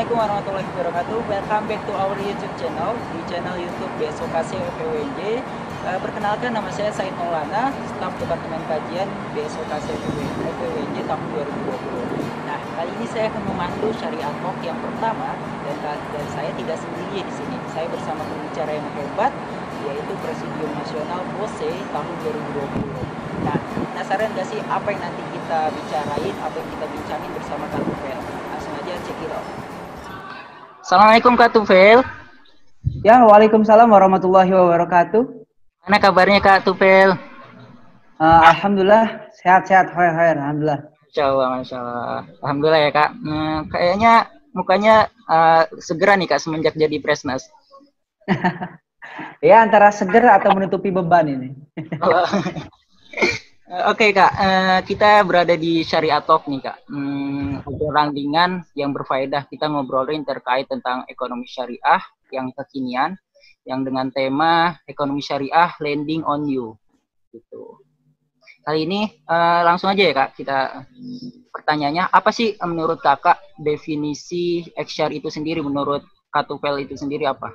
Assalamualaikum warahmatullahi wabarakatuh. Welcome back to our YouTube channel, di channel YouTube BSOKC FPWJ. Perkenalkan, nama saya Said Maulana, staf Departemen Kajian BSOKC FPWJ tahun 2020. Nah, kali ini saya akan memandu Syariah Talk yang pertama, dan saya tidak sendiri di sini. Saya bersama pembicara yang hebat, yaitu Presidium Nasional BOSE tahun 2020. Nah, penasaran gak sih apa yang nanti kita bicarain, apa yang kita bincangin bersama Kak Tufel? Langsung aja cek it out. Assalamualaikum Kak Tufel. Ya, waalaikumsalam warahmatullahi wabarakatuh. Mana kabarnya Kak Tufel? Alhamdulillah, sehat-sehat, khair, alhamdulillah. Masya Allah, Masya Allah. Alhamdulillah ya Kak. Kayaknya mukanya segera nih Kak semenjak jadi Presnas. Ya, antara seger atau menutupi beban ini. Oke Kak, kita berada di Syariah Talk nih Kak. Obrolan ringan yang berfaedah, kita ngobrolin terkait tentang ekonomi syariah yang kekinian, yang dengan tema ekonomi syariah landing on you. Gitu. Kali ini langsung aja ya Kak, kita pertanyaannya, apa sih menurut Kakak definisi X-Share itu sendiri, menurut Kak Tufel itu sendiri apa?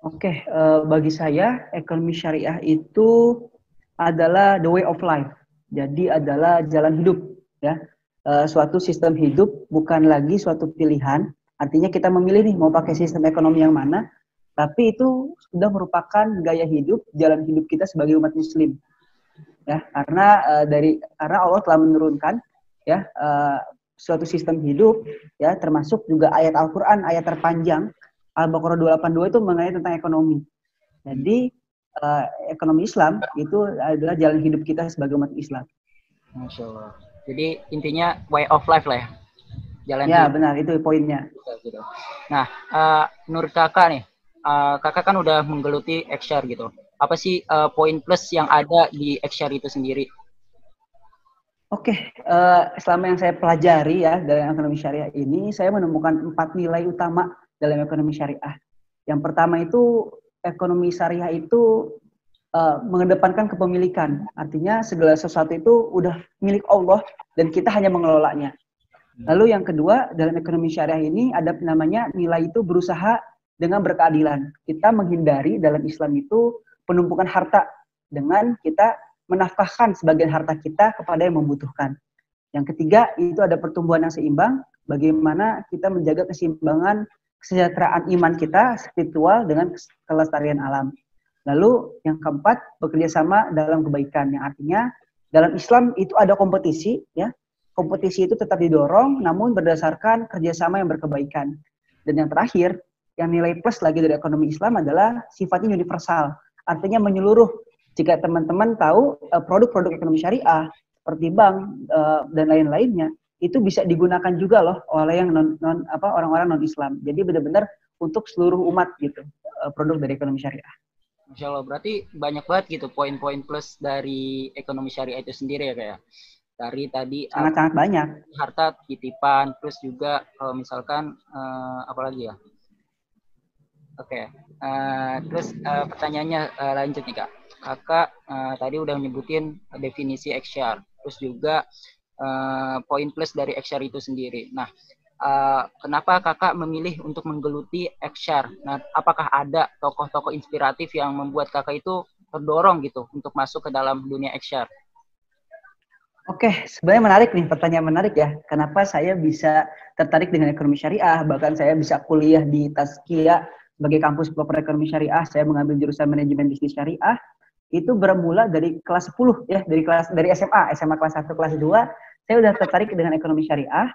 Oke, bagi saya ekonomi syariah itu adalah the way of life. Jadi adalah jalan hidup, ya. Suatu sistem hidup bukan lagi suatu pilihan. Artinya kita memilih nih mau pakai sistem ekonomi yang mana, tapi itu sudah merupakan gaya hidup, jalan hidup kita sebagai umat Muslim. Ya, karena Allah telah menurunkan ya suatu sistem hidup, ya, termasuk juga ayat Al-Qur'an, ayat terpanjang Al-Baqarah 282 itu mengenai tentang ekonomi. Jadi ekonomi Islam itu adalah jalan hidup kita sebagai umat Islam. Masya Allah. Jadi intinya way of life lah ya. Jalan ya, hidup. Benar, itu poinnya. Nah, menurut Kakak nih, Kakak kan udah menggeluti X-Share gitu. Apa sih poin plus yang ada di X-Share itu sendiri? Oke, selama yang saya pelajari ya dalam ekonomi syariah ini, saya menemukan 4 nilai utama dalam ekonomi syariah. Yang pertama itu, ekonomi syariah itu mengedepankan kepemilikan. Artinya segala sesuatu itu udah milik Allah dan kita hanya mengelolanya. Lalu yang kedua, dalam ekonomi syariah ini ada namanya nilai itu berusaha dengan berkeadilan. Kita menghindari dalam Islam itu penumpukan harta dengan kita menafkahkan sebagian harta kita kepada yang membutuhkan. Yang ketiga, itu ada pertumbuhan yang seimbang, bagaimana kita menjaga keseimbangan kesejahteraan iman kita spiritual dengan kelestarian alam. Lalu yang keempat, bekerja sama dalam kebaikan, yang artinya dalam Islam itu ada kompetisi, ya. Kompetisi itu tetap didorong, namun berdasarkan kerjasama yang berkebaikan. Dan yang terakhir, yang nilai plus lagi dari ekonomi Islam adalah sifatnya universal, artinya menyeluruh. Jika teman-teman tahu produk-produk ekonomi syariah seperti bank dan lain-lainnya, itu bisa digunakan juga loh oleh yang orang-orang non-Islam. Jadi benar-benar untuk seluruh umat gitu produk dari ekonomi syariah. Masya Allah, berarti banyak banget gitu poin-poin plus dari ekonomi syariah itu sendiri ya kayak. Dari tadi sangat-sangat banyak. Harta titipan, plus juga kalau misalkan apa lagi ya? Oke. Terus pertanyaannya lanjut nih Kak. Kakak tadi udah nyebutin definisi X-Share, terus juga poin plus dari X-Share itu sendiri. Nah, kenapa Kakak memilih untuk menggeluti X-Share? Nah, apakah ada tokoh-tokoh inspiratif yang membuat Kakak itu terdorong gitu untuk masuk ke dalam dunia X-Share? Oke, sebenarnya menarik nih, pertanyaan menarik ya. Kenapa saya bisa tertarik dengan ekonomi syariah, bahkan saya bisa kuliah di Tazkiyah sebagai kampus pelopor ekonomi syariah, saya mengambil jurusan manajemen bisnis syariah. Itu bermula dari kelas 10 ya, dari SMA kelas 1, kelas 2, saya udah tertarik dengan ekonomi syariah.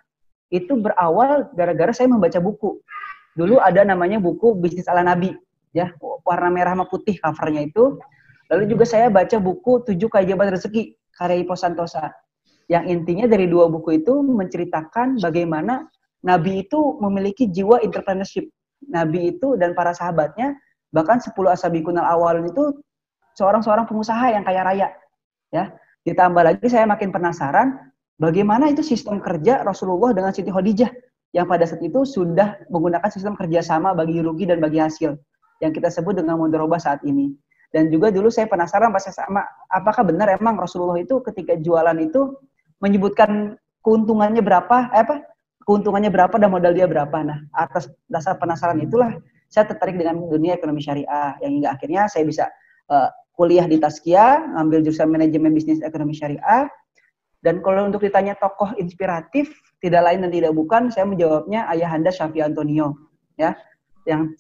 Itu berawal gara-gara saya membaca buku. Dulu ada namanya buku Bisnis ala Nabi, ya, warna merah sama putih covernya itu. Lalu juga saya baca buku 7 Keajaiban Rezeki karya Ipo Santosa. Yang intinya dari dua buku itu menceritakan bagaimana Nabi itu memiliki jiwa entrepreneurship. Nabi itu dan para sahabatnya, bahkan 10 ashabikunal awalun itu seorang pengusaha yang kaya raya, ya. Ditambah lagi saya makin penasaran bagaimana itu sistem kerja Rasulullah dengan Siti Khadijah yang pada saat itu sudah menggunakan sistem kerjasama bagi rugi dan bagi hasil yang kita sebut dengan mudharabah saat ini. Dan juga dulu saya penasaran pas sama apakah benar emang Rasulullah itu ketika jualan itu menyebutkan keuntungannya berapa, keuntungannya berapa dan modal dia berapa. Nah, atas dasar penasaran itulah saya tertarik dengan dunia ekonomi syariah, yang hingga akhirnya saya bisa kuliah di Taskia, ngambil jurusan manajemen bisnis ekonomi syariah. Dan kalau untuk ditanya tokoh inspiratif, tidak lain dan tidak bukan, saya menjawabnya Ayahanda Syafi'i Antonio, ya, yang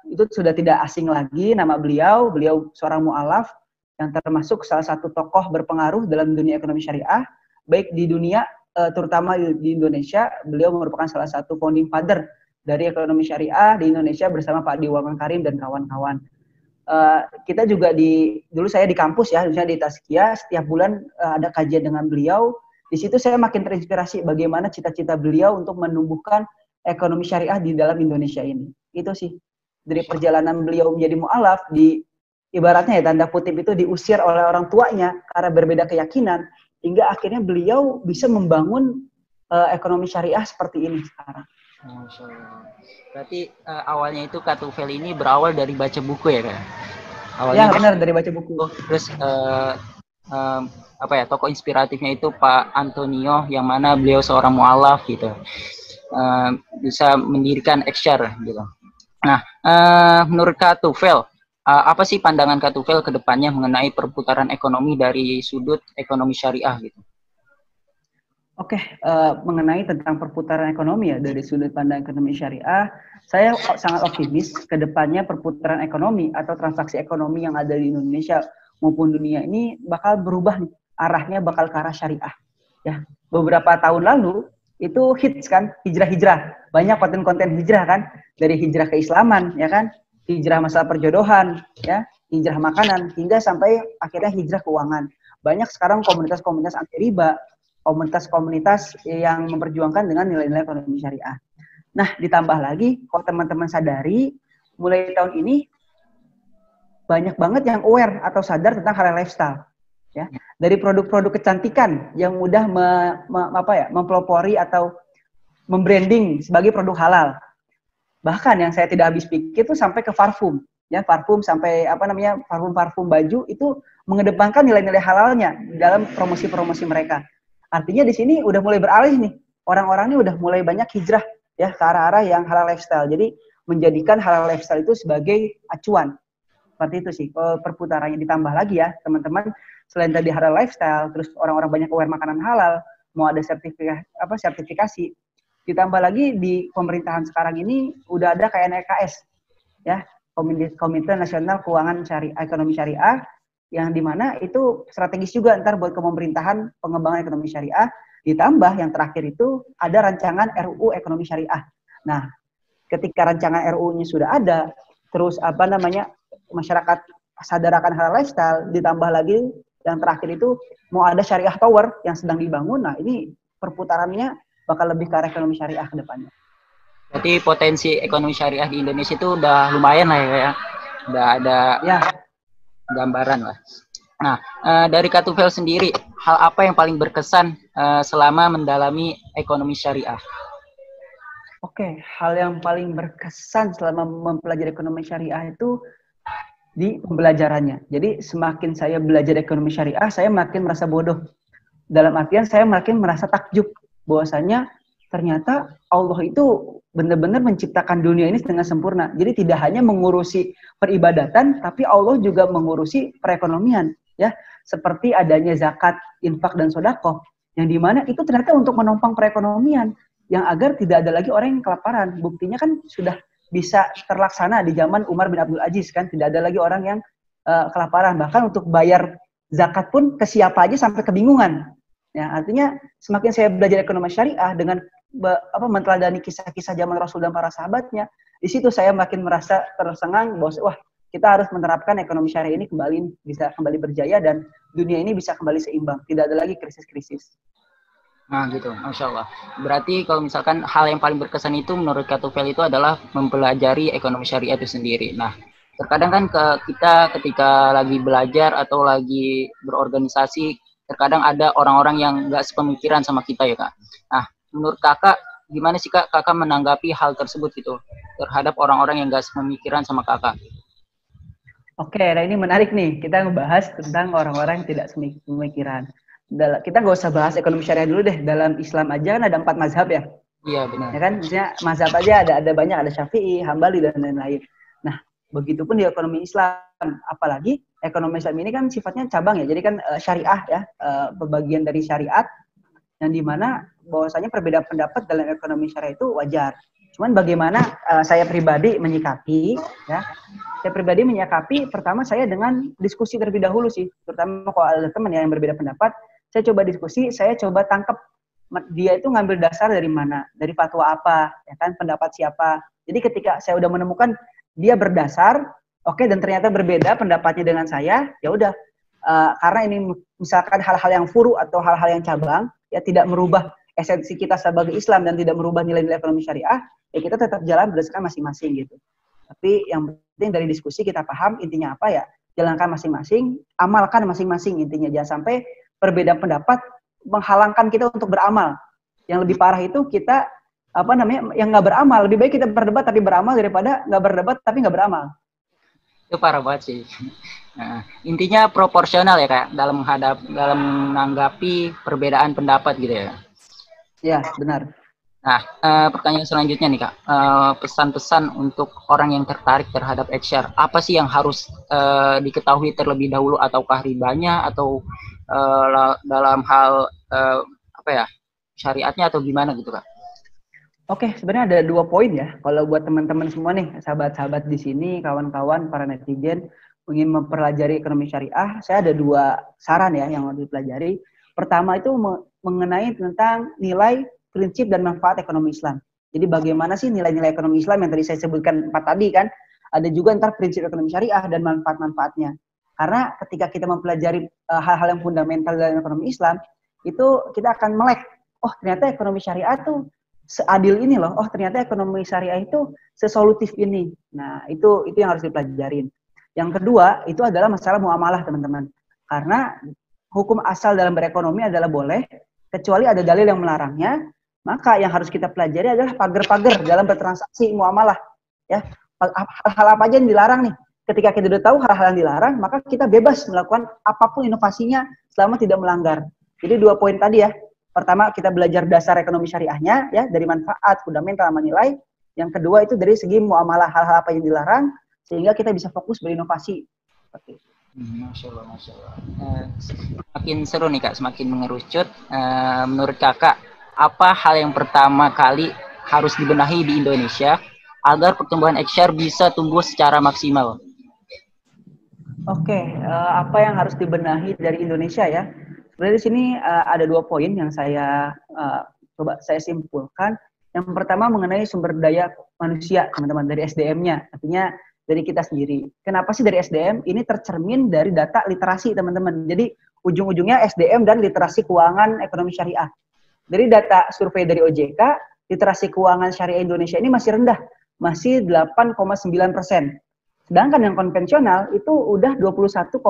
itu sudah tidak asing lagi nama beliau. Beliau seorang mu'alaf yang termasuk salah satu tokoh berpengaruh dalam dunia ekonomi syariah, baik di dunia terutama di Indonesia. Beliau merupakan salah satu founding father dari ekonomi syariah di Indonesia bersama Pak Diwang Karim dan kawan-kawan. Kita juga dulu saya di kampus ya, misalnya di Taskia, setiap bulan ada kajian dengan beliau. Di situ saya makin terinspirasi bagaimana cita-cita beliau untuk menumbuhkan ekonomi syariah di dalam Indonesia ini. Itu sih, dari perjalanan beliau menjadi mu'alaf, ibaratnya ya tanda kutip itu diusir oleh orang tuanya karena berbeda keyakinan, hingga akhirnya beliau bisa membangun ekonomi syariah seperti ini sekarang. Masya Allah. Berarti awalnya itu Kak Tufel ini berawal dari baca buku ya Kak? Awalnya ya benar, dari baca buku. Terus apa ya, tokoh inspiratifnya itu Pak Antonio, yang mana beliau seorang mu'alaf gitu, bisa mendirikan Eksyar gitu. Nah, menurut Kak Tufel, apa sih pandangan Kak Tufel ke depannya mengenai perputaran ekonomi dari sudut ekonomi syariah gitu? Oke, mengenai tentang perputaran ekonomi ya dari sudut pandang ekonomi syariah, saya sangat optimis ke depannya perputaran ekonomi atau transaksi ekonomi yang ada di Indonesia maupun dunia ini bakal berubah nih, arahnya bakal ke arah syariah. Ya, beberapa tahun lalu itu hits kan, hijrah-hijrah, banyak konten-konten hijrah kan, dari hijrah keislaman ya kan, hijrah masalah perjodohan, ya, hijrah makanan, hingga sampai akhirnya hijrah keuangan. Banyak sekarang komunitas-komunitas anti riba, komunitas-komunitas yang memperjuangkan dengan nilai-nilai ekonomi syariah. Nah, ditambah lagi, kalau teman-teman sadari, mulai tahun ini banyak banget yang aware atau sadar tentang halal lifestyle. Ya, dari produk-produk kecantikan yang mudah mempelopori atau membranding sebagai produk halal. Bahkan yang saya tidak habis pikir itu sampai ke parfum, ya, parfum sampai parfum baju itu mengedepankan nilai-nilai halalnya dalam promosi-promosi mereka. Artinya di sini udah mulai beralih nih, orang-orang ini udah mulai banyak hijrah ya ke arah-arah yang halal lifestyle. Jadi menjadikan halal lifestyle itu sebagai acuan. Seperti itu sih. Perputarannya ditambah lagi ya teman-teman, selain tadi halal lifestyle, terus orang-orang banyak aware makanan halal, mau ada sertifikasi. Ditambah lagi di pemerintahan sekarang ini udah ada KNEKS ya, Komite Nasional Keuangan Ekonomi Syariah, yang dimana itu strategis juga ntar buat ke pemerintahan pengembangan ekonomi syariah. Ditambah yang terakhir itu ada rancangan RUU ekonomi syariah. Nah, ketika rancangan RUU-nya sudah ada, terus masyarakat sadar akan halal lifestyle, ditambah lagi yang terakhir itu mau ada syariah tower yang sedang dibangun. Nah, ini perputarannya bakal lebih ke arah ekonomi syariah ke depannya. Berarti potensi ekonomi syariah di Indonesia itu udah lumayan lah ya. Udah ada ya gambaran lah. Nah, dari Kak Tufel sendiri, hal apa yang paling berkesan selama mendalami ekonomi syariah? Oke, hal yang paling berkesan selama mempelajari ekonomi syariah itu di pembelajarannya. Jadi semakin saya belajar ekonomi syariah, saya makin merasa bodoh. Dalam artian saya makin merasa takjub bahwasanya ternyata Allah itu benar-benar menciptakan dunia ini dengan sempurna. Jadi tidak hanya mengurusi peribadatan, tapi Allah juga mengurusi perekonomian, ya. Seperti adanya zakat, infak dan sedekah, yang dimana itu ternyata untuk menopang perekonomian, yang agar tidak ada lagi orang yang kelaparan. Buktinya kan sudah bisa terlaksana di zaman Umar bin Abdul Aziz kan, tidak ada lagi orang yang kelaparan. Bahkan untuk bayar zakat pun ke siapa aja sampai kebingungan. Ya, artinya semakin saya belajar ekonomi syariah dengan menteladani kisah-kisah zaman Rasul dan para sahabatnya, di situ saya makin merasa tersengang bahwa wah, kita harus menerapkan ekonomi syariah ini bisa kembali berjaya dan dunia ini bisa kembali seimbang, tidak ada lagi krisis-krisis. Nah gitu, Masya Allah. Berarti kalau misalkan hal yang paling berkesan itu menurut Kak Tufel itu adalah mempelajari ekonomi syariah itu sendiri. Nah, terkadang kan kita ketika lagi belajar atau lagi berorganisasi, terkadang ada orang-orang yang nggak sepemikiran sama kita ya Kak. Nah, menurut Kakak, gimana sih Kakak menanggapi hal tersebut gitu terhadap orang-orang yang nggak sepemikiran sama Kakak? Oke, nah ini menarik nih. Kita ngebahas tentang orang-orang yang tidak sepemikiran. Kita nggak usah bahas ekonomi syariah dulu deh. Dalam Islam aja kan ada 4 mazhab ya. Iya benar. Ya kan, misalnya mazhab aja ada banyak, ada Syafi'i, Hambali dan lain-lain. Nah, begitupun di ekonomi Islam, apalagi ekonomi Islam ini kan sifatnya cabang ya, jadi kan syariah ya, bagian dari syariat yang dimana bahwasanya perbedaan pendapat dalam ekonomi syariah itu wajar. Cuman bagaimana saya pribadi menyikapi, ya, saya pribadi menyikapi pertama saya dengan diskusi terlebih dahulu sih, terutama kalau ada teman yang berbeda pendapat, saya coba diskusi, saya coba tangkap dia itu ngambil dasar dari mana, dari fatwa apa, ya kan, pendapat siapa. Jadi ketika saya udah menemukan dia berdasar, oke, dan ternyata berbeda pendapatnya dengan saya, ya udah, karena ini misalkan hal-hal yang furu atau hal-hal yang cabang, ya tidak merubah esensi kita sebagai Islam dan tidak merubah nilai-nilai ekonomi syariah, ya kita tetap jalan berdasarkan masing-masing gitu. Tapi yang penting dari diskusi kita paham intinya apa ya, jalankan masing-masing, amalkan masing-masing intinya, jangan sampai perbedaan pendapat menghalangkan kita untuk beramal. Yang lebih parah itu kita yang nggak beramal. Lebih baik kita berdebat tapi beramal daripada nggak berdebat tapi nggak beramal. Itu parah banget sih. Nah, intinya proporsional ya Kak dalam menanggapi perbedaan pendapat gitu ya. Ya, benar. Nah, pertanyaan selanjutnya nih Kak, pesan-pesan untuk orang yang tertarik terhadap X-Share, apa sih yang harus diketahui terlebih dahulu, ataukah ribanya, atau dalam hal syariatnya, atau gimana gitu Kak? Oke, sebenarnya ada 2 poin ya. Kalau buat teman-teman semua nih, sahabat-sahabat di sini, kawan-kawan, para netizen, ingin mempelajari ekonomi syariah, saya ada 2 saran ya yang harus dipelajari. Pertama itu mengenai tentang nilai, prinsip, dan manfaat ekonomi Islam. Jadi bagaimana sih nilai-nilai ekonomi Islam yang tadi saya sebutkan 4 tadi kan, ada juga ntar prinsip ekonomi syariah dan manfaat-manfaatnya. Karena ketika kita mempelajari hal-hal yang fundamental dalam ekonomi Islam, itu kita akan melek, oh ternyata ekonomi syariah tuh seadil ini loh, oh ternyata ekonomi syariah itu sesolutif ini. Nah itu yang harus dipelajarin. Yang kedua itu adalah masalah muamalah teman-teman. Karena hukum asal dalam berekonomi adalah boleh, kecuali ada dalil yang melarangnya, maka yang harus kita pelajari adalah pagar-pagar dalam bertransaksi muamalah. Ya, hal-hal apa aja yang dilarang nih. Ketika kita sudah tahu hal-hal yang dilarang, maka kita bebas melakukan apapun inovasinya selama tidak melanggar. Jadi 2 poin tadi ya. Pertama, kita belajar dasar ekonomi syariahnya, ya, dari manfaat, fundamental, sama nilai. Yang kedua itu dari segi muamalah, hal-hal apa yang dilarang, sehingga kita bisa fokus berinovasi. Seperti itu. Masya Allah, Masya Allah. Semakin seru nih Kak, semakin mengerucut. Menurut Kakak, apa hal yang pertama kali harus dibenahi di Indonesia agar pertumbuhan X-Share bisa tumbuh secara maksimal? Oke, apa yang harus dibenahi dari Indonesia ya? Sebenarnya di sini ada 2 poin yang saya coba saya simpulkan. Yang pertama mengenai sumber daya manusia, teman-teman, dari SDM-nya, artinya dari kita sendiri. Kenapa sih dari SDM? Ini tercermin dari data literasi, teman-teman. Jadi ujung-ujungnya SDM dan literasi keuangan ekonomi syariah. Dari data survei dari OJK, literasi keuangan syariah Indonesia ini masih rendah, masih 8,9%. Sedangkan yang konvensional itu udah 21,9%.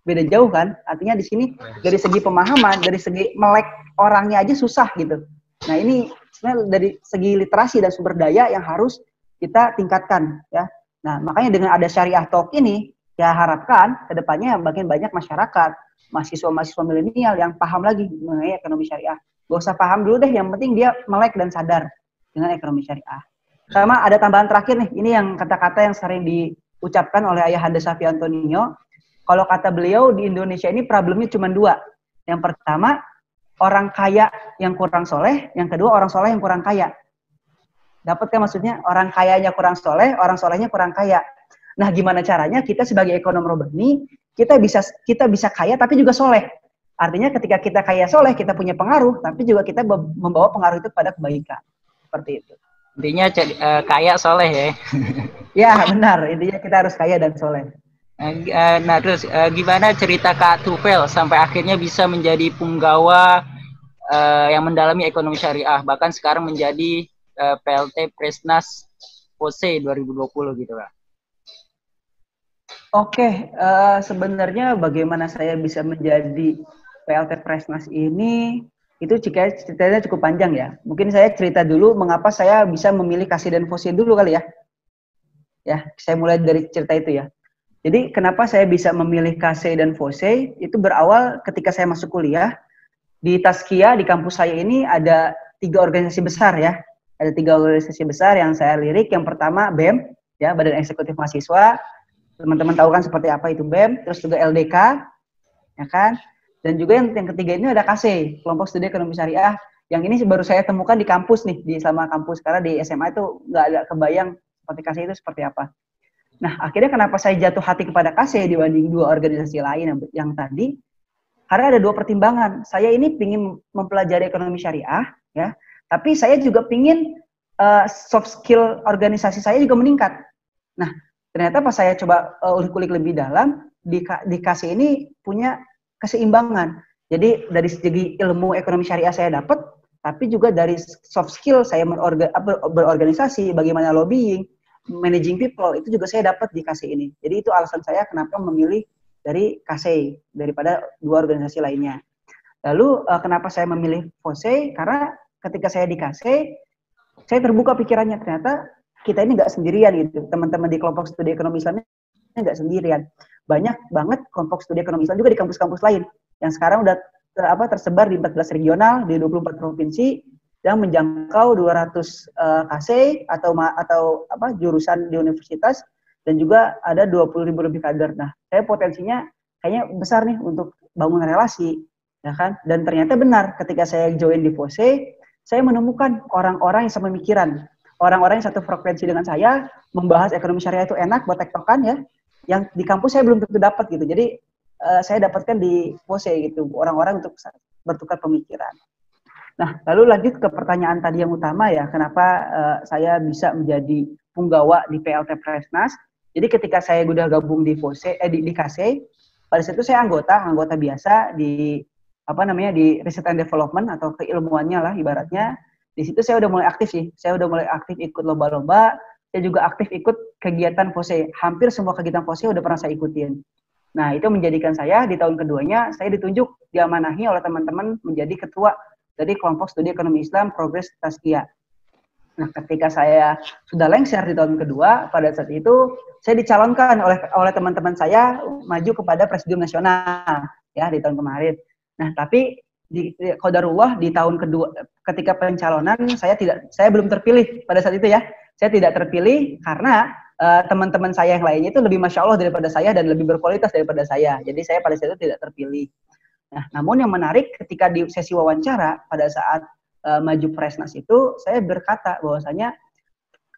Beda jauh kan? Artinya di sini dari segi pemahaman, dari segi melek orangnya aja susah gitu. Nah ini sebenarnya dari segi literasi dan sumber daya yang harus kita tingkatkan ya. Nah makanya dengan ada Syariah Talk ini, ya harapkan kedepannya makin banyak masyarakat, mahasiswa-mahasiswa milenial yang paham lagi mengenai ekonomi syariah. Gak usah paham dulu deh, yang penting dia melek dan sadar dengan ekonomi syariah. Sama ada tambahan terakhir nih, ini yang kata-kata yang sering diucapkan oleh Ayahanda Syafi'i Antonio. Kalau kata beliau di Indonesia ini problemnya cuma 2. Yang pertama, orang kaya yang kurang soleh. Yang kedua, orang soleh yang kurang kaya. Dapat kan maksudnya? Orang kayanya kurang soleh, orang solehnya kurang kaya. Nah, gimana caranya kita sebagai ekonom robani, kita bisa kaya tapi juga soleh. Artinya ketika kita kaya soleh, kita punya pengaruh, tapi juga kita membawa pengaruh itu pada kebaikan. Seperti itu. Intinya kaya soleh ya. Ya, benar. Intinya kita harus kaya dan soleh. Nah terus gimana cerita Kak Tufel sampai akhirnya bisa menjadi punggawa yang mendalami ekonomi syariah, bahkan sekarang menjadi PLT Presnas POSE 2020 gitu Kak? Oke, sebenarnya bagaimana saya bisa menjadi PLT Presnas ini, itu ceritanya cukup panjang ya. Mungkin saya cerita dulu mengapa saya bisa memilih KASI dan FOSE dulu kali ya. Ya, saya mulai dari cerita itu ya. Jadi kenapa saya bisa memilih KASI dan FOSE, itu berawal ketika saya masuk kuliah. Di Taskia, di kampus saya ini ada tiga organisasi besar ya. Ada tiga organisasi besar yang saya lirik. Yang pertama BEM, ya, Badan Eksekutif Mahasiswa. Teman-teman tahu kan seperti apa itu BEM. Terus juga LDK, ya kan. Dan juga yang ketiga ini ada KSE, Kelompok Studi Ekonomi Syariah. Yang ini baru saya temukan di kampus nih, di selama kampus. Karena di SMA itu nggak ada kebayang seperti KSE itu seperti apa. Nah, akhirnya kenapa saya jatuh hati kepada KSE dibanding dua organisasi lain yang tadi? Karena ada dua pertimbangan. Saya ini ingin mempelajari ekonomi syariah, ya, tapi saya juga ingin soft skill organisasi saya juga meningkat. Nah, ternyata pas saya coba ulik-ulik lebih dalam, di KSE ini punya keseimbangan. Jadi dari segi ilmu ekonomi syariah saya dapat, tapi juga dari soft skill saya berorganisasi, bagaimana lobbying, managing people, itu juga saya dapat di KSE ini. Jadi itu alasan saya kenapa memilih dari KSE daripada dua organisasi lainnya. Lalu kenapa saya memilih FOSE? Karena ketika saya di KSE, saya terbuka pikirannya, ternyata kita ini nggak sendirian gitu. Teman-teman di kelompok studi ekonomi Islam ini nggak sendirian. Banyak banget kelompok studi ekonomi Islam juga di kampus-kampus lain yang sekarang udah tersebar di 14 regional, di 24 provinsi, yang menjangkau 200 KSE atau jurusan di universitas, dan juga ada 20.000 lebih kader. Nah, saya potensinya kayaknya besar nih untuk bangun relasi, ya kan? Dan ternyata benar, ketika saya join di FOSE, saya menemukan orang-orang yang sepemikiran, orang-orang yang satu frekuensi dengan saya, membahas ekonomi syariah itu enak buat tektokan ya, yang di kampus saya belum tentu dapat gitu. Jadi saya dapatkan di FOSE gitu, orang-orang untuk bertukar pemikiran. Nah, lalu lanjut ke pertanyaan tadi yang utama ya, kenapa saya bisa menjadi punggawa di PLT Presnas. Jadi ketika saya udah gabung di FOSE, di KSE, pada saat itu saya anggota biasa di di Research and Development atau keilmuannya lah ibaratnya. Di situ saya udah mulai aktif sih. Saya udah mulai aktif ikut lomba-lomba. Saya juga aktif ikut kegiatan FOSE. Hampir semua kegiatan FOSE udah pernah saya ikutin. Nah, itu menjadikan saya di tahun keduanya saya ditunjuk, diamanahi oleh teman-teman menjadi ketua dari kelompok studi ekonomi Islam Progres Tazkiyah. Nah, ketika saya sudah lengser di tahun kedua, pada saat itu saya dicalonkan oleh teman-teman saya maju kepada Presidium Nasional ya di tahun kemarin. Nah, tapi di qadarullah di tahun kedua ketika pencalonan saya belum terpilih pada saat itu ya. Saya tidak terpilih karena teman-teman saya yang lainnya itu lebih masya Allah daripada saya dan lebih berkualitas daripada saya. Jadi saya pada saat itu tidak terpilih. Nah, namun yang menarik ketika di sesi wawancara pada saat maju Presnas itu, saya berkata bahwasanya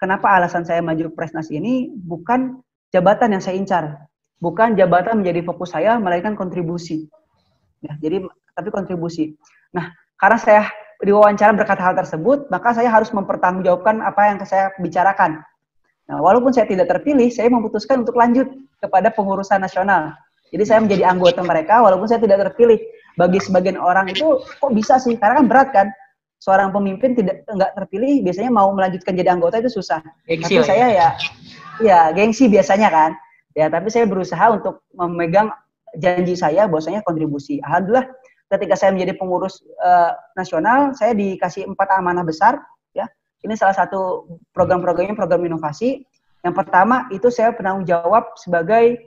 kenapa alasan saya maju Presnas ini bukan jabatan yang saya incar, bukan jabatan menjadi fokus saya, melainkan kontribusi. Ya, jadi tapi kontribusi. Nah, karena saya diwawancara berkata hal tersebut, maka saya harus mempertanggungjawabkan apa yang saya bicarakan. Nah, walaupun saya tidak terpilih, saya memutuskan untuk lanjut kepada pengurusan nasional. Jadi saya menjadi anggota mereka walaupun saya tidak terpilih. Bagi sebagian orang itu kok bisa sih? Karena kan berat kan. Seorang pemimpin nggak terpilih biasanya mau melanjutkan jadi anggota itu susah. Gengsi tapi saya ya gengsi biasanya kan. Ya, tapi saya berusaha untuk memegang janji saya bahwasanya kontribusi. Alhamdulillah ketika saya menjadi pengurus nasional, saya dikasih 4 amanah besar ya. Ini salah satu program-programnya program inovasi. Yang pertama itu saya penanggung jawab sebagai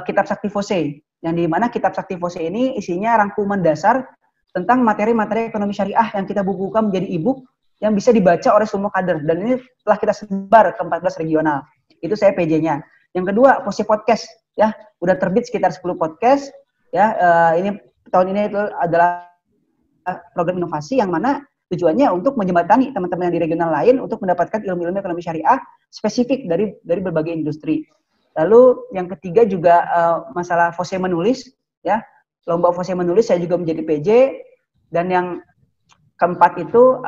Kitab Sakti FOSE, yang di mana Kitab Sakti FOSE ini isinya rangkuman dasar tentang materi-materi ekonomi syariah yang kita bukukan menjadi e-book yang bisa dibaca oleh semua kader, dan ini telah kita sebar ke 14 regional. Itu saya PJ-nya. Yang kedua, FOSE Podcast ya, udah terbit sekitar 10 podcast ya. Ini tahun ini itu adalah program inovasi yang mana tujuannya untuk menjembatani teman-teman yang di regional lain untuk mendapatkan ilmu-ilmu ekonomi syariah spesifik dari berbagai industri. Lalu yang ketiga juga masalah FOSE menulis ya. Lomba FOSE menulis saya juga menjadi PJ, dan yang keempat itu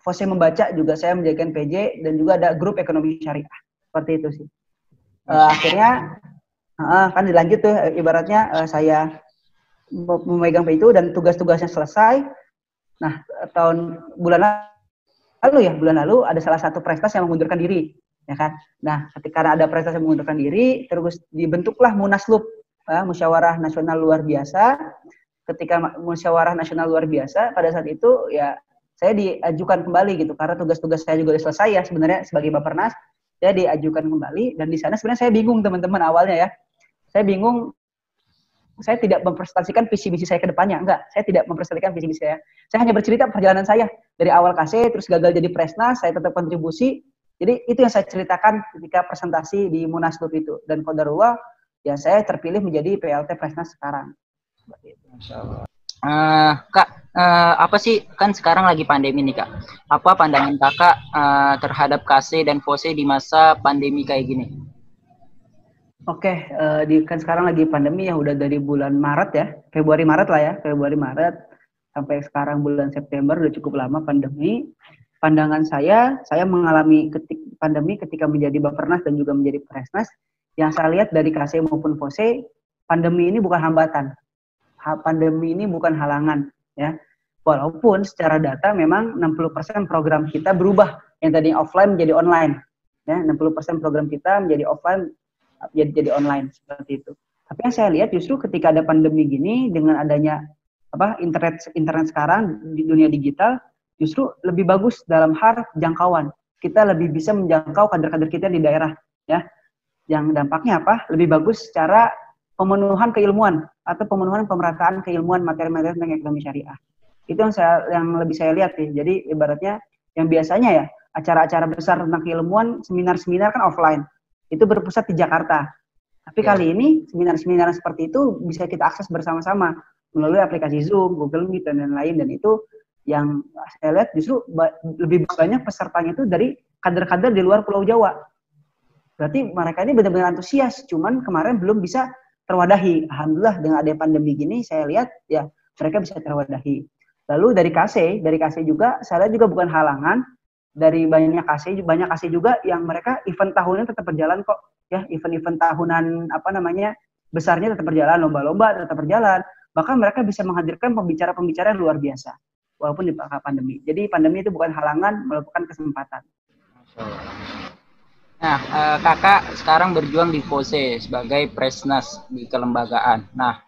FOSE membaca juga saya menjadikan PJ, dan juga ada grup ekonomi syariah. Seperti itu sih. Akhirnya kan dilanjut tuh ibaratnya saya memegang itu dan tugas-tugasnya selesai. Nah, bulan lalu ada salah satu Prestas yang mengundurkan diri, ya kan. Nah, ketika ada Prestas yang mengundurkan diri, terus dibentuklah Munaslup, Musyawarah Nasional Luar Biasa. Ketika Musyawarah Nasional Luar Biasa, pada saat itu ya saya diajukan kembali gitu, karena tugas-tugas saya juga selesai ya sebenarnya sebagai Bapernas, saya diajukan kembali, dan di sana sebenarnya saya bingung teman-teman awalnya ya. Saya bingung saya tidak mempresentasikan visi misi saya ke depannya, enggak. Saya tidak mempresentasikan visi misi saya. Saya hanya bercerita perjalanan saya dari awal KC, terus gagal jadi Presnas, saya tetap kontribusi. Jadi itu yang saya ceritakan ketika presentasi di Munaslup itu. Dan qadarullah, ya saya terpilih menjadi PLT Presnas sekarang. Masya Allah. Kak, apa sih, kan sekarang lagi pandemi nih Kak. Apa pandangan Kakak terhadap KC dan FOSE di masa pandemi kayak gini? Oke, kan sekarang lagi pandemi ya, udah dari bulan Maret ya, Februari Maret lah ya, Februari Maret sampai sekarang bulan September, udah cukup lama pandemi. Pandangan saya mengalami pandemi ketika menjadi Bapernas dan juga menjadi Presnas. Yang saya lihat dari KC maupun FOSE, pandemi ini bukan hambatan. Pandemi ini bukan halangan ya. Walaupun secara data memang 60% program kita berubah, yang tadi offline menjadi online ya, 60% program kita menjadi offline jadi online seperti itu. Tapi yang saya lihat justru ketika ada pandemi gini, dengan adanya internet sekarang di dunia digital, justru lebih bagus dalam hal jangkauan. Kita lebih bisa menjangkau kader-kader kita di daerah ya. Yang dampaknya apa? Lebih bagus secara pemenuhan keilmuan atau pemenuhan pemerataan keilmuan materi-materi tentang ekonomi syariah. Itu yang lebih saya lihat nih. Jadi ibaratnya yang biasanya ya acara-acara besar tentang keilmuan, seminar-seminar kan offline. Itu berpusat di Jakarta. Tapi kali ini seminar-seminar seperti itu bisa kita akses bersama-sama melalui aplikasi Zoom, Google Meet dan lain-lain. Dan itu yang saya lihat justru lebih banyak pesertanya itu dari kader-kader di luar Pulau Jawa. Berarti mereka ini benar-benar antusias, cuman kemarin belum bisa terwadahi. Alhamdulillah dengan adanya pandemi gini, saya lihat ya mereka bisa terwadahi. Lalu dari KC juga, saya lihat juga bukan halangan. Dari banyak KC juga yang mereka event tahunnya tetap berjalan kok. Ya, event-event tahunan besarnya tetap berjalan, lomba-lomba tetap berjalan. Bahkan mereka bisa menghadirkan pembicara-pembicara yang luar biasa walaupun di pandemi. Jadi pandemi itu bukan halangan, melakukan kesempatan. Nah, Kakak sekarang berjuang di FOSE sebagai Presnas di kelembagaan. Nah,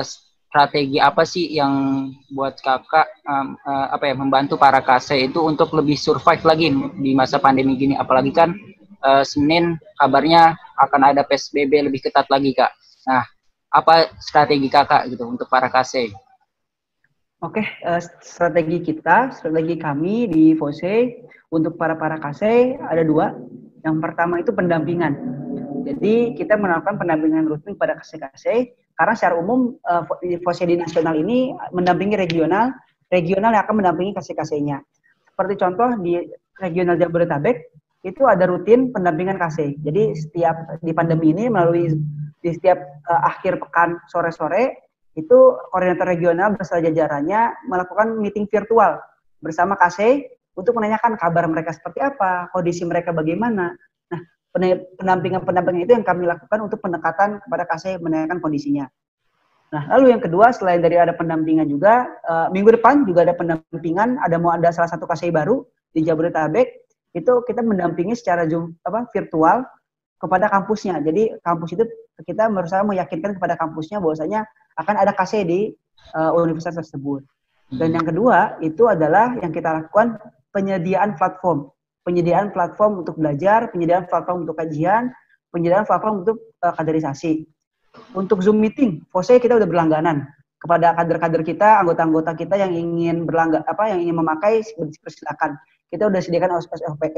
strategi apa sih yang buat Kakak membantu para KC itu untuk lebih survive lagi di masa pandemi gini? Apalagi kan Senin kabarnya akan ada PSBB lebih ketat lagi, Kak. Nah, apa strategi Kakak gitu untuk para KC? Oke, strategi kami di FOSE untuk para KC ada dua. Yang pertama itu pendampingan. Jadi kita melakukan pendampingan rutin pada KC karena secara umum FOSE di nasional ini mendampingi regional yang akan mendampingi KC-nya. Seperti contoh di regional Jabodetabek itu ada rutin pendampingan KC. Jadi setiap di pandemi ini melalui di setiap akhir pekan sore-sore itu koordinator regional beserta jajarannya melakukan meeting virtual bersama KC untuk menanyakan kabar mereka seperti apa, kondisi mereka bagaimana. Nah, pendampingan itu yang kami lakukan untuk pendekatan kepada KC menanyakan kondisinya. Nah, lalu yang kedua, selain dari ada pendampingan juga, minggu depan juga ada pendampingan, ada salah satu KC baru di Jabodetabek, itu kita mendampingi secara Zoom virtual kepada kampusnya. Jadi kampus itu kita berusaha meyakinkan kepada kampusnya bahwasanya akan ada KC di universitas tersebut. Dan yang kedua itu adalah yang kita lakukan penyediaan platform untuk belajar, penyediaan platform untuk kajian, penyediaan platform untuk kaderisasi. Untuk Zoom meeting, FOSE kita udah berlangganan kepada kader-kader kita, anggota-anggota kita yang ingin yang ingin memakai, silakan. Kita udah sediakan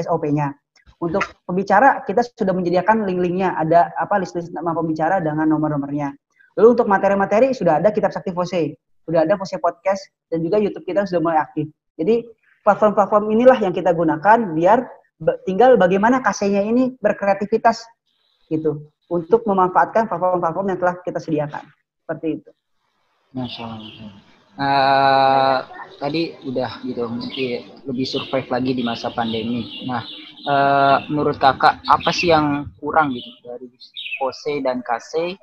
SOP-nya. Untuk pembicara kita sudah menyediakan link-linknya, ada list-list nama pembicara dengan nomor-nomornya. Lalu untuk materi-materi sudah ada Kitab Sakti FOSE, sudah ada FOSE Podcast, dan juga YouTube kita sudah mulai aktif. Jadi platform-platform inilah yang kita gunakan biar tinggal bagaimana KC-nya ini berkreativitas gitu untuk memanfaatkan platform-platform yang telah kita sediakan. Seperti itu. Masya Allah. Tadi udah gitu, lebih survive lagi di masa pandemi. Nah, menurut Kakak apa sih yang kurang gitu dari FOSE dan KC,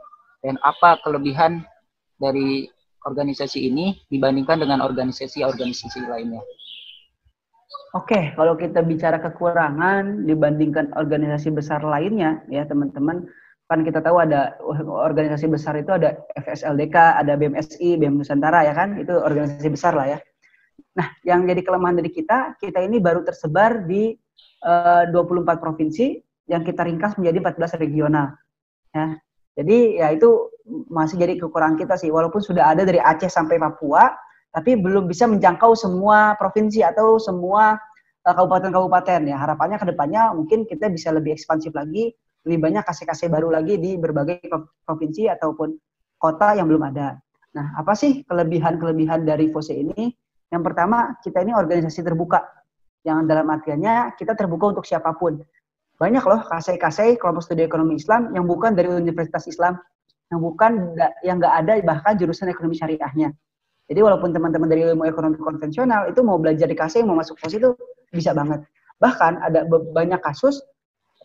dan apa kelebihan dari organisasi ini dibandingkan dengan organisasi lainnya? Oke, kalau kita bicara kekurangan dibandingkan organisasi besar lainnya, ya teman-teman, kan kita tahu ada organisasi besar itu ada FSLDK, ada BMSI, BEM Nusantara ya kan, itu organisasi besar lah ya. Nah, yang jadi kelemahan dari kita ini baru tersebar di 24 provinsi yang kita ringkas menjadi 14 regional. Ya. Jadi ya itu masih jadi kekurangan kita sih, walaupun sudah ada dari Aceh sampai Papua, tapi belum bisa menjangkau semua provinsi atau semua kabupaten-kabupaten ya. Harapannya ke depannya mungkin kita bisa lebih ekspansif lagi, lebih banyak kasih-kasih baru lagi di berbagai provinsi ataupun kota yang belum ada. Nah, apa sih kelebihan-kelebihan dari FOSE ini? Yang pertama, kita ini organisasi terbuka. Yang dalam artiannya kita terbuka untuk siapapun. Banyak loh kasai-kasai kelompok studi ekonomi Islam yang bukan dari Universitas Islam, yang nggak ada bahkan jurusan ekonomi syariahnya. Jadi walaupun teman-teman dari ilmu ekonomi konvensional itu mau belajar di KSE, mau masuk FOSI itu bisa banget. Bahkan ada banyak kasus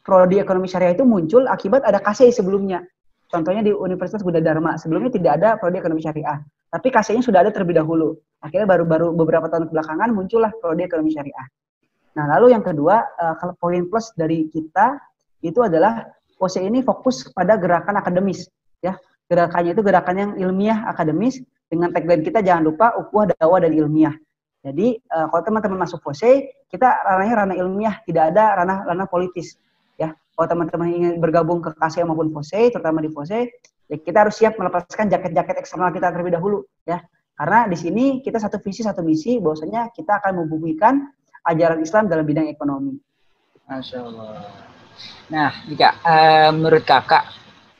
prodi ekonomi syariah itu muncul akibat ada KSE sebelumnya. Contohnya di Universitas Budha Dharma, sebelumnya tidak ada prodi ekonomi syariah. Tapi KSE-nya sudah ada terlebih dahulu. Akhirnya baru-baru beberapa tahun belakangan muncullah prodi ekonomi syariah. Nah, lalu yang kedua, poin plus dari kita itu adalah FOSE ini fokus pada gerakan akademis. Ya, gerakannya itu gerakan yang ilmiah akademis, dengan tagline kita jangan lupa ukhuwah, dakwah, dan ilmiah. Jadi kalau teman-teman masuk FOSE, kita ranahnya ranah ilmiah, tidak ada ranah politis. Ya, kalau teman-teman ingin bergabung ke KSE maupun FOSE, terutama di FOSE, ya kita harus siap melepaskan jaket-jaket eksternal kita terlebih dahulu. Ya, karena di sini kita satu visi satu misi, bahwasanya kita akan membumikan ajaran Islam dalam bidang ekonomi. Masya Allah. Nah, jika menurut kakak,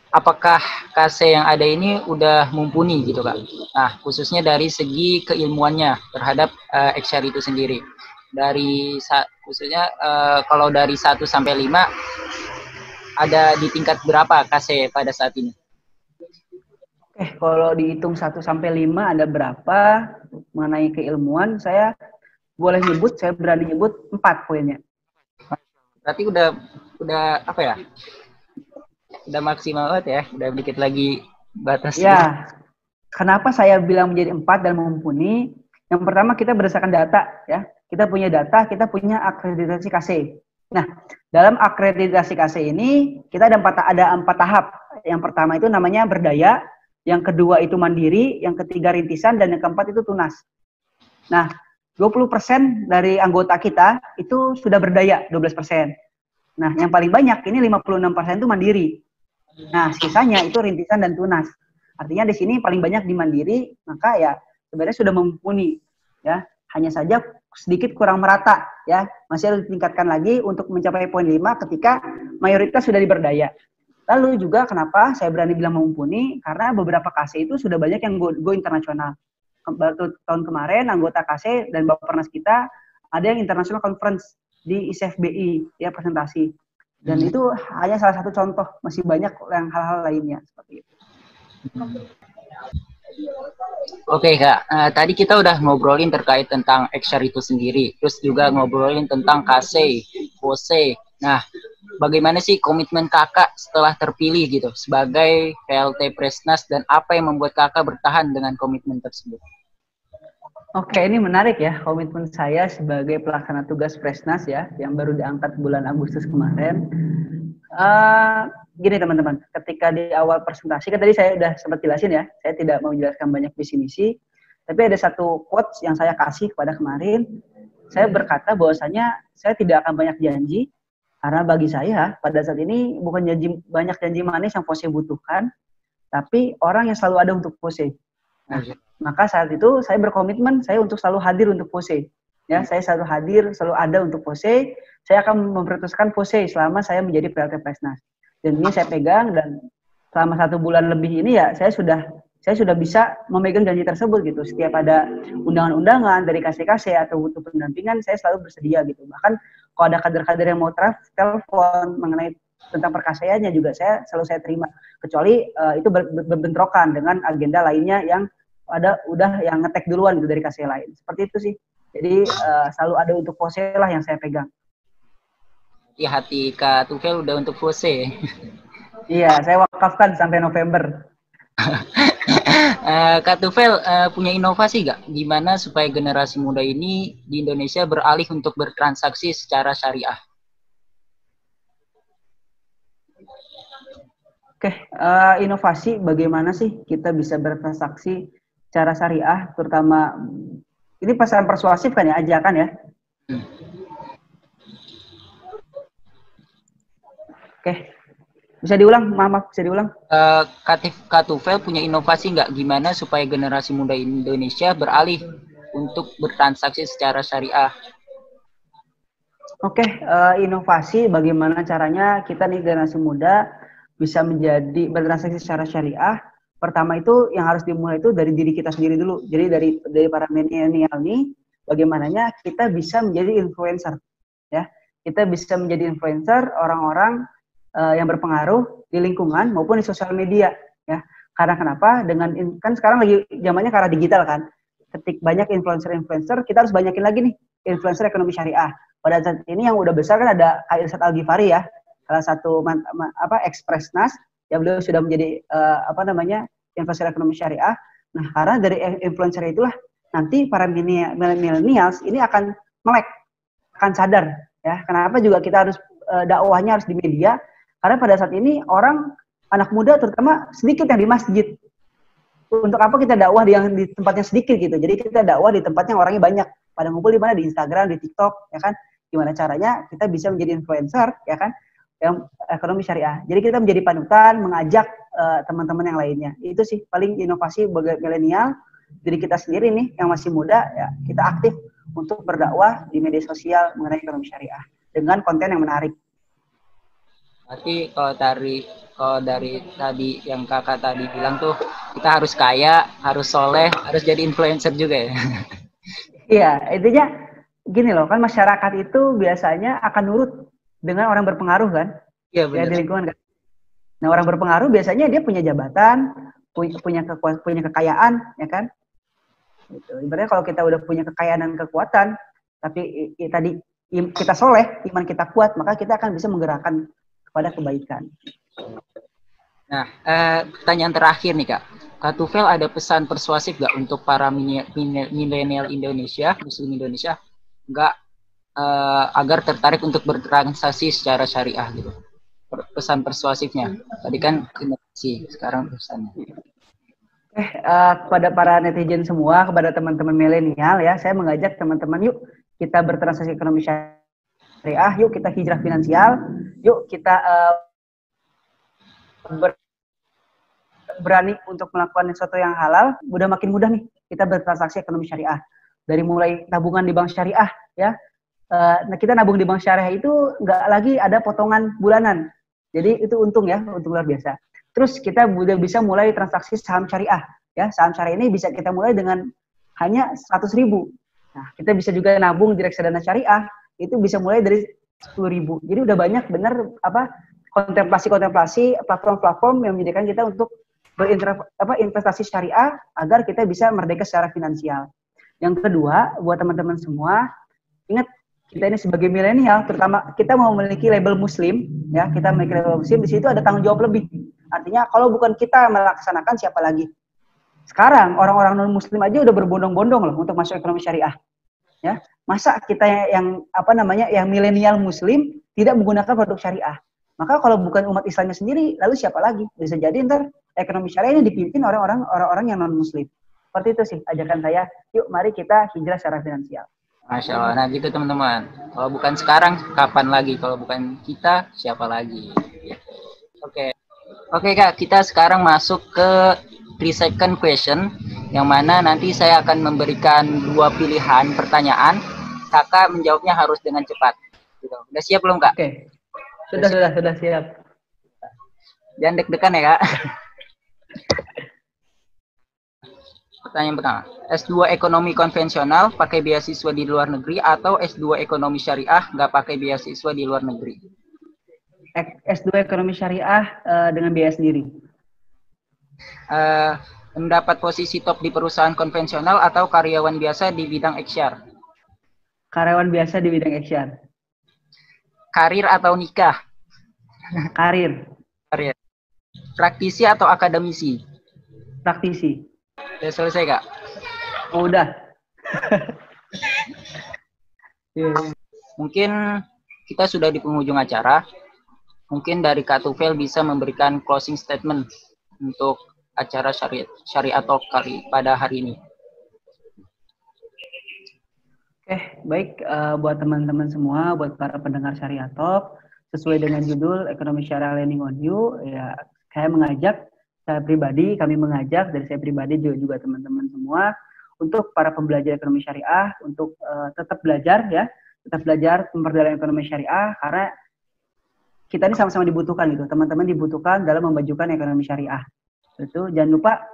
apakah KSE yang ada ini udah mumpuni gitu kak? Nah, khususnya dari segi keilmuannya terhadap XR itu sendiri. Dari khususnya kalau dari 1 sampai 5 ada di tingkat berapa KSE pada saat ini? Oke, kalau dihitung 1 sampai 5 ada berapa mengenai keilmuan, saya boleh nyebut, saya berani nyebut 4 poinnya. Berarti udah apa ya? Udah maksimal banget ya, udah dikit lagi batas. Ya, kenapa saya bilang menjadi 4 dan mumpuni? Yang pertama kita berdasarkan data ya. Kita punya data, kita punya akreditasi KSE. Nah, dalam akreditasi KSE ini kita ada 4 tahap. Yang pertama itu namanya berdaya, yang kedua itu mandiri, yang ketiga rintisan, dan yang keempat itu tunas. Nah, 20% dari anggota kita itu sudah berdaya, 12%. Nah, yang paling banyak ini 56% itu mandiri. Nah, sisanya itu rintisan dan tunas. Artinya di sini paling banyak di mandiri, maka ya sebenarnya sudah mumpuni. Ya, hanya saja sedikit kurang merata. Ya, masih harus ditingkatkan lagi untuk mencapai poin 5 ketika mayoritas sudah di berdaya. Lalu juga kenapa saya berani bilang mumpuni? Karena beberapa KSE itu sudah banyak yang go internasional. Tahun kemarin anggota KSE dan Bappenas kita ada yang international conference di ISFBI ya presentasi, dan itu hanya salah satu contoh, masih banyak yang hal-hal lainnya seperti itu. Oke kak, tadi kita udah ngobrolin terkait tentang XR itu sendiri, terus juga ngobrolin tentang KSE, FOSE. Nah, bagaimana sih komitmen kakak setelah terpilih gitu sebagai PLT Presnas, dan apa yang membuat kakak bertahan dengan komitmen tersebut? Oke, ini menarik ya, komitmen saya sebagai pelaksana tugas Presnas ya, yang baru diangkat bulan Agustus kemarin. Gini teman-teman, ketika di awal presentasi, kan tadi saya udah sempat jelasin ya, saya tidak mau menjelaskan banyak visi misi, tapi ada satu quotes yang saya kasih kepada kemarin, saya berkata bahwasanya saya tidak akan banyak janji, karena bagi saya pada saat ini bukan banyak janji manis yang FOSE butuhkan, tapi orang yang selalu ada untuk FOSE. Nah, maka saat itu saya berkomitmen saya untuk selalu hadir untuk FOSE. Ya, saya selalu hadir, selalu ada untuk FOSE. Saya akan memprioritaskan FOSE selama saya menjadi PLT Presnas. Dan ini saya pegang, dan selama 1 bulan lebih ini ya saya sudah bisa memegang janji tersebut gitu. Setiap ada undangan-undangan dari KSE atau butuh pendampingan, saya selalu bersedia gitu. Bahkan kalau ada kader-kader yang mau telepon mengenai tentang perkaseannya juga saya selalu terima, kecuali itu berbentrokan dengan agenda lainnya yang udah yang ngetek duluan gitu dari KSE lain. Seperti itu sih. Jadi selalu ada untuk FOSE lah yang saya pegang. Ya, hati Kak Tufel udah untuk FOSE. Iya, saya wakafkan sampai November. Kak Tufel punya inovasi nggak? Gimana supaya generasi muda ini di Indonesia beralih untuk bertransaksi secara syariah? Oke, inovasi bagaimana sih kita bisa bertransaksi secara syariah, terutama ini pesan persuasif kan ya, ajakan ya. Oke, Bisa diulang, maaf, bisa diulang. Kak Tufel punya inovasi nggak gimana supaya generasi muda Indonesia beralih untuk bertransaksi secara syariah? Oke, inovasi bagaimana caranya kita nih generasi muda bisa menjadi bertransaksi secara syariah. Pertama itu yang harus dimulai itu dari diri kita sendiri dulu. Jadi dari para milenial nih, bagaimananya kita bisa menjadi influencer, ya. Kita bisa menjadi influencer orang-orang yang berpengaruh di lingkungan maupun di sosial media, ya. Karena kenapa? Kan sekarang lagi zamannya karena digital kan. Ketik banyak influencer-influencer, kita harus banyakin lagi nih influencer ekonomi syariah. Pada saat ini yang udah besar kan ada Kak Irsad Al-Ghifari ya, salah satu Expressnas yang beliau sudah menjadi influencer ekonomi syariah. Nah, karena dari influencer itulah nanti para millennials ini akan melek, akan sadar ya. Kenapa juga kita harus dakwahnya harus di media? Karena pada saat ini anak muda terutama sedikit yang di masjid. Untuk apa kita dakwah di tempatnya sedikit gitu. Jadi kita dakwah di tempatnya orangnya banyak. Pada ngumpul di mana, di Instagram, di TikTok, ya kan? Gimana caranya kita bisa menjadi influencer, ya kan? Yang ekonomi syariah. Jadi kita menjadi panutan, mengajak teman-teman yang lainnya. Itu sih paling inovasi bagi milenial. Diri kita sendiri nih yang masih muda, ya kita aktif untuk berdakwah di media sosial mengenai ekonomi syariah dengan konten yang menarik. Berarti kalau dari tadi yang kakak tadi bilang tuh, kita harus kaya, harus soleh, harus jadi influencer juga ya. Iya, intinya gini loh, kan masyarakat itu biasanya akan nurut dengan orang berpengaruh kan, Iya ya benar. di lingkungan kan. Nah, orang berpengaruh biasanya dia punya jabatan, punya kekayaan, ya kan. Gitu. Ibaratnya kalau kita udah punya kekayaan dan kekuatan, tapi tadi kita soleh, iman kita kuat, maka kita akan bisa menggerakkan kepada kebaikan. Nah, pertanyaan terakhir nih Kak. Kak Tufel ada pesan persuasif nggak untuk para milenial Indonesia, Muslim Indonesia, nggak agar tertarik untuk bertransaksi secara syariah gitu? Pesan persuasifnya. Tadi kan inovasi, sekarang pesannya. Kepada para netizen semua, kepada teman-teman milenial ya, saya mengajak teman-teman yuk kita bertransaksi ekonomi syariah, yuk kita hijrah finansial, yuk kita berani untuk melakukan sesuatu yang halal. Udah makin mudah nih kita bertransaksi ekonomi syariah. Dari mulai tabungan di bank syariah ya, nah kita nabung di bank syariah itu nggak lagi ada potongan bulanan. Jadi itu untung ya, untung luar biasa. Terus kita udah bisa mulai transaksi saham syariah. Ya, saham syariah ini bisa kita mulai dengan hanya 100.000. Nah, kita bisa juga nabung di reksadana syariah, itu bisa mulai dari 10.000. Jadi udah banyak benar kontemplasi platform-platform yang menyediakan kita untuk investasi syariah agar kita bisa merdeka secara finansial. Yang kedua, buat teman-teman semua, ingat kita ini sebagai milenial, terutama kita mau memiliki label muslim, ya kita memiliki label muslim, di situ ada tanggung jawab lebih. Artinya kalau bukan kita melaksanakan, siapa lagi? Sekarang orang-orang non muslim aja udah berbondong-bondong loh untuk masuk ekonomi syariah. Ya, masa kita yang yang milenial muslim tidak menggunakan produk syariah? Maka kalau bukan umat Islamnya sendiri, lalu siapa lagi? Bisa jadi ntar ekonomi syariah ini dipimpin orang-orang yang non muslim. Seperti itu sih ajakan saya. Yuk mari kita hijrah secara finansial. Masya Allah. Nah gitu teman-teman. Kalau bukan sekarang, kapan lagi? Kalau bukan kita, siapa lagi? Gitu. Oke Kak, kita sekarang masuk ke 3-second question, yang mana nanti saya akan memberikan 2 pilihan pertanyaan. Kakak menjawabnya harus dengan cepat. Gitu. Udah siap belum Kak? Oke. Sudah siap. Jangan deg-degan ya Kak. Pertanyaan pertama, S2 ekonomi konvensional pakai beasiswa di luar negeri atau S2 ekonomi syariah nggak pakai beasiswa di luar negeri? S2 ekonomi syariah dengan biaya sendiri. Mendapat posisi top di perusahaan konvensional atau karyawan biasa di bidang HR? Karyawan biasa di bidang HR. Karir atau nikah? Karir. Karir. Praktisi atau akademisi? Praktisi. Udah selesai Kak? Oh, udah. Mungkin kita sudah di penghujung acara. Mungkin dari Kak Tufel bisa memberikan closing statement untuk acara Syariah Talk pada hari ini. Oke, baik buat teman-teman semua, buat para pendengar Syariah Talk, sesuai dengan judul Ekonomi Syariah Learning on You, ya kami mengajak dari saya pribadi juga teman-teman semua untuk para pembelajar ekonomi syariah untuk tetap belajar memperdalam ekonomi syariah, karena kita ini sama-sama dibutuhkan gitu, teman-teman dibutuhkan dalam memajukan ekonomi syariah. Itu jangan lupa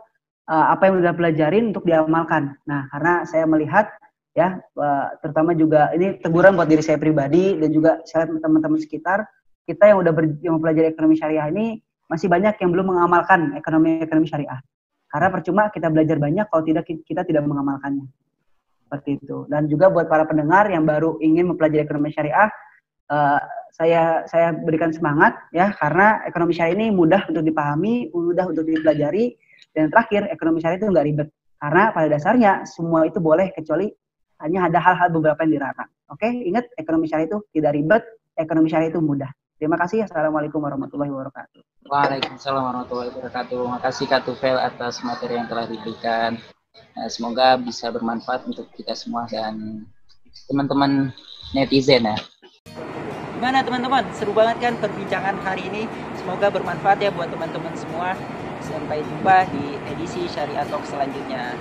apa yang sudah pelajarin untuk diamalkan. Nah, karena saya melihat ya, terutama juga ini teguran buat diri saya pribadi dan juga saya teman-teman sekitar kita yang yang mempelajari ekonomi syariah ini masih banyak yang belum mengamalkan ekonomi syariah. Karena percuma kita belajar banyak kalau kita tidak mengamalkannya. Seperti itu. Dan juga buat para pendengar yang baru ingin mempelajari ekonomi syariah, saya berikan semangat ya, karena ekonomi syariah ini mudah untuk dipahami, mudah untuk dipelajari, dan terakhir ekonomi syariah itu nggak ribet. Karena pada dasarnya semua itu boleh kecuali hanya ada hal-hal beberapa yang dilarang. Oke, ingat ekonomi syariah itu tidak ribet, ekonomi syariah itu mudah. Terima kasih. Assalamualaikum warahmatullahi wabarakatuh. Waalaikumsalam warahmatullahi wabarakatuh. Terima kasih Kak Tufel atas materi yang telah diberikan. Semoga bisa bermanfaat untuk kita semua dan teman-teman netizen ya. Gimana teman-teman? Seru banget kan perbincangan hari ini? Semoga bermanfaat ya buat teman-teman semua. Sampai jumpa di edisi Syariah Talk selanjutnya.